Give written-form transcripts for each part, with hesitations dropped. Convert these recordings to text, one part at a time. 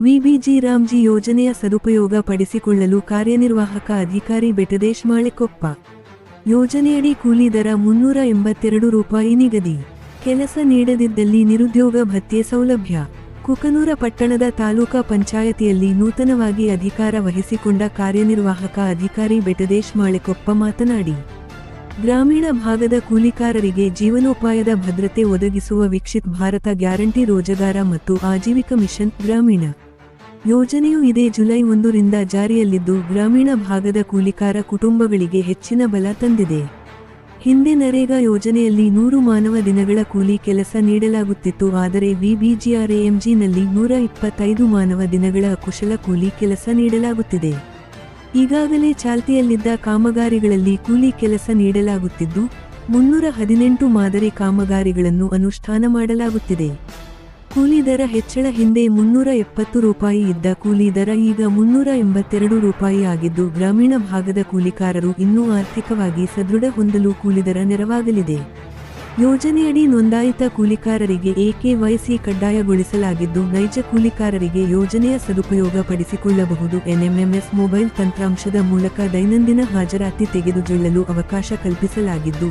VBG Ramji ಯೋಜನೆಯ ಸದುಪಯೋಗ ಪಡಿಸಿಕೊಳ್ಳಲು ಕಾರ್ಯನಿರ್ವಾಹಕ ಅಧಿಕಾರಿ ಬೆಟದೇಶ್ ಮಾಳೆಕೊಪ್ಪ. ಯೋಜನೆಯಡಿ ಕೂಲಿ ದರ 382 ರೂಪಾಯಿ ನಿಗದಿ. ಕೆಲಸ ನೀಡದಿದ್ದಲ್ಲಿ ನಿರುದ್ಯೋಗ ಭತ್ಯೆ ಸೌಲಭ್ಯ. ಕುಕನೂರ ಪಟ್ಟಣದ ತಾಲೂಕಾ ಪಂಚಾಯತಿಯಲ್ಲಿ ನೂತನವಾಗಿ ಅಧಿಕಾರ ವಹಿಸಿಕೊಂಡ ಕಾರ್ಯನಿರ್ವಾಹಕ ಅಧಿಕಾರಿ ಬೆಟದೇಶ್ ಮಾಳೆಕೊಪ್ಪ ಮಾತನಾಡಿ, ಗ್ರಾಮೀಣ ಭಾಗದ ಕೂಲಿಕಾರರಿಗೆ ಜೀವನೋಪಾಯದ ಭದ್ರತೆ ಒದಗಿಸುವ ವಿಕಸಿತ್ ಭಾರತ ಗ್ಯಾರಂಟಿ ರೋಜಗಾರ ಮತ್ತು ಆಜೀವಿಕ ಮಿಷನ್ ಗ್ರಾಮೀಣ ಯೋಜನೆಯು ಇದೇ ಜುಲೈ 1 ರಿಂದ ಜಾರಿಯಲ್ಲಿದ್ದು ಗ್ರಾಮೀಣ ಭಾಗದ ಕೂಲಿಕಾರ ಕುಟುಂಬಗಳಿಗೆ ಹೆಚ್ಚಿನ ಬಲ ತಂದಿದೆ. ಹಿಂದೆ ನರೇಗಾ ಯೋಜನೆಯಲ್ಲಿ 100 ಮಾನವ ದಿನಗಳ ಕೂಲಿ ಕೆಲಸ ನೀಡಲಾಗುತ್ತಿತ್ತು. ಆದರೆ ವಿಬಿಜಿಆರ್ಎಎಂಜಿನಲ್ಲಿ 125 ಮಾನವ ದಿನಗಳ ಅಕುಶಲ ಕೂಲಿ ಕೆಲಸ ನೀಡಲಾಗುತ್ತಿದೆ. ಈಗಾಗಲೇ ಚಾಲ್ತಿಯಲ್ಲಿದ್ದ ಕಾಮಗಾರಿಗಳಲ್ಲಿ ಕೂಲಿ ಕೆಲಸ ನೀಡಲಾಗುತ್ತಿದ್ದು 318 ಮಾದರಿ ಕಾಮಗಾರಿಗಳನ್ನು ಅನುಷ್ಠಾನ ಮಾಡಲಾಗುತ್ತಿದೆ. ಕೂಲಿ ದರ ಹೆಚ್ಚಳ ಹಿಂದೆ 370 ರೂಪಾಯಿ ಇದ್ದ ಕೂಲಿ ದರ ಈಗ 382 ರೂಪಾಯಿ ಆಗಿದ್ದು ಗ್ರಾಮೀಣ ಭಾಗದ ಕೂಲಿಕಾರರು ಇನ್ನೂ ಆರ್ಥಿಕವಾಗಿ ಸದೃಢ ಹೊಂದಲು ಕೂಲಿದರ ನೆರವಾಗಲಿದೆ. ಯೋಜನೆಯಡಿ ನೋಂದಾಯಿತ ಕೂಲಿಕಾರರಿಗೆ ಎಕೆವೈಸಿ ಕಡ್ಡಾಯಗೊಳಿಸಲಾಗಿದ್ದು ನೈಜ ಕೂಲಿಕಾರರಿಗೆ ಯೋಜನೆಯ ಸದುಪಯೋಗ ಪಡಿಸಿಕೊಳ್ಳಬಹುದು. ಎನ್ಎಂಎಂಎಸ್ ಮೊಬೈಲ್ ತಂತ್ರಾಂಶದ ಮೂಲಕ ದೈನಂದಿನ ಹಾಜರಾತಿ ತೆಗೆದುಕೊಳ್ಳಲು ಅವಕಾಶ ಕಲ್ಪಿಸಲಾಗಿದ್ದು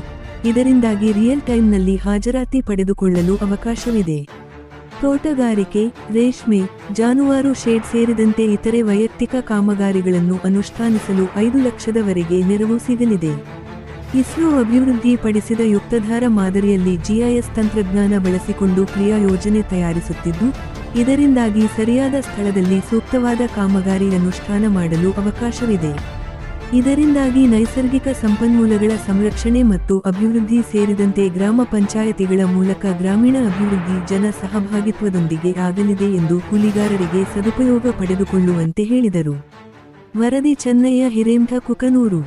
ಇದರಿಂದಾಗಿ ರಿಯಲ್ ಟೈಮ್ನಲ್ಲಿ ಹಾಜರಾತಿ ಪಡೆದುಕೊಳ್ಳಲು ಅವಕಾಶವಿದೆ. ತೋಟಗಾರಿಕೆ, ರೇಷ್ಮೆ, ಜಾನುವಾರು ಶೆಡ್ ಸೇರಿದಂತೆ ಇತರೆ ವೈಯಕ್ತಿಕ ಕಾಮಗಾರಿಗಳನ್ನು ಅನುಷ್ಠಾನಿಸಲು 5 ಲಕ್ಷದವರೆಗೆ ನೆರವು ಸಿಗಲಿದೆ. ಇಸ್ರೋ ಅಭಿವೃದ್ಧಿಪಡಿಸಿದ ಯುಕ್ತಧಾರ ಮಾದರಿಯಲ್ಲಿ ಜಿಐಎಸ್ ತಂತ್ರಜ್ಞಾನ ಬಳಸಿಕೊಂಡು ಕ್ರಿಯಾ ಯೋಜನೆ ತಯಾರಿಸುತ್ತಿದ್ದು ಇದರಿಂದಾಗಿ ಸರಿಯಾದ ಸ್ಥಳದಲ್ಲಿ ಸೂಕ್ತವಾದ ಕಾಮಗಾರಿ ಅನುಷ್ಠಾನ ಮಾಡಲು ಅವಕಾಶವಿದೆ. ಇದರಿಂದಾಗಿ ನೈಸರ್ಗಿಕ ಸಂಪನ್ಮೂಲಗಳ ಸಂರಕ್ಷಣೆ ಮತ್ತು ಅಭಿವೃದ್ಧಿ ಸೇರಿದಂತೆ ಗ್ರಾಮ ಪಂಚಾಯತಿಗಳ ಮೂಲಕ ಗ್ರಾಮೀಣ ಅಭಿವೃದ್ಧಿ ಜನ ಸಹಭಾಗಿತ್ವದೊಂದಿಗೆ ಆಗಲಿದೆ ಎಂದು ಕೂಲಿಗಾರರಿಗೆ ಸದುಪಯೋಗ ಪಡೆದುಕೊಳ್ಳುವಂತೆ ಹೇಳಿದರು. ವರದಿ ಚೆನ್ನಯ್ಯ ಹಿರೇಮಠ, ಕುಕನೂರು.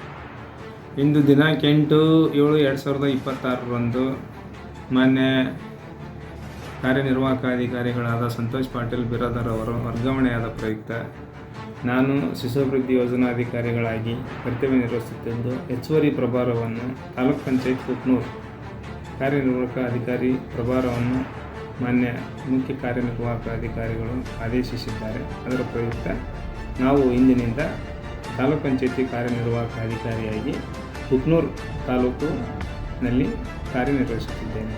ಇಂದು ದಿನಾಂಕ 8/7/2026 ಮಾನ್ಯ ಕಾರ್ಯನಿರ್ವಾಹಕ ಅಧಿಕಾರಿಗಳಾದ ಸಂತೋಷ್ ಪಾಟೀಲ್ ಬಿರಾದರ್ ಅವರು ವರ್ಗಾವಣೆಯಾದ ಪ್ರಯುಕ್ತ ನಾನು ಶಿಶುಭಿವೃದ್ಧಿ ಯೋಜನಾಧಿಕಾರಿಗಳಾಗಿ ಕರ್ತವ್ಯ ನಿರ್ವಹಿಸುತ್ತಿದ್ದು ಹೆಚ್ಚುವರಿ ಪ್ರಭಾರವನ್ನು ತಾಲೂಕ್ ಪಂಚಾಯತ್ ಕುಕನೂರು ಕಾರ್ಯನಿರ್ವಾಹಕ ಅಧಿಕಾರಿ ಪ್ರಭಾರವನ್ನು ಮಾನ್ಯ ಮುಖ್ಯ ಕಾರ್ಯನಿರ್ವಾಹಕ ಅಧಿಕಾರಿಗಳು ಆದೇಶಿಸಿದ್ದಾರೆ. ಅದರ ಪ್ರಯುಕ್ತ ನಾವು ಇಂದಿನಿಂದ ತಾಲೂಕ್ ಪಂಚಾಯತಿ ಕಾರ್ಯನಿರ್ವಾಹಕ ಅಧಿಕಾರಿಯಾಗಿ ಕುಕನೂರು ತಾಲೂಕಿನಲ್ಲಿ ಕಾರ್ಯನಿರ್ವಹಿಸುತ್ತಿದ್ದೇನೆ.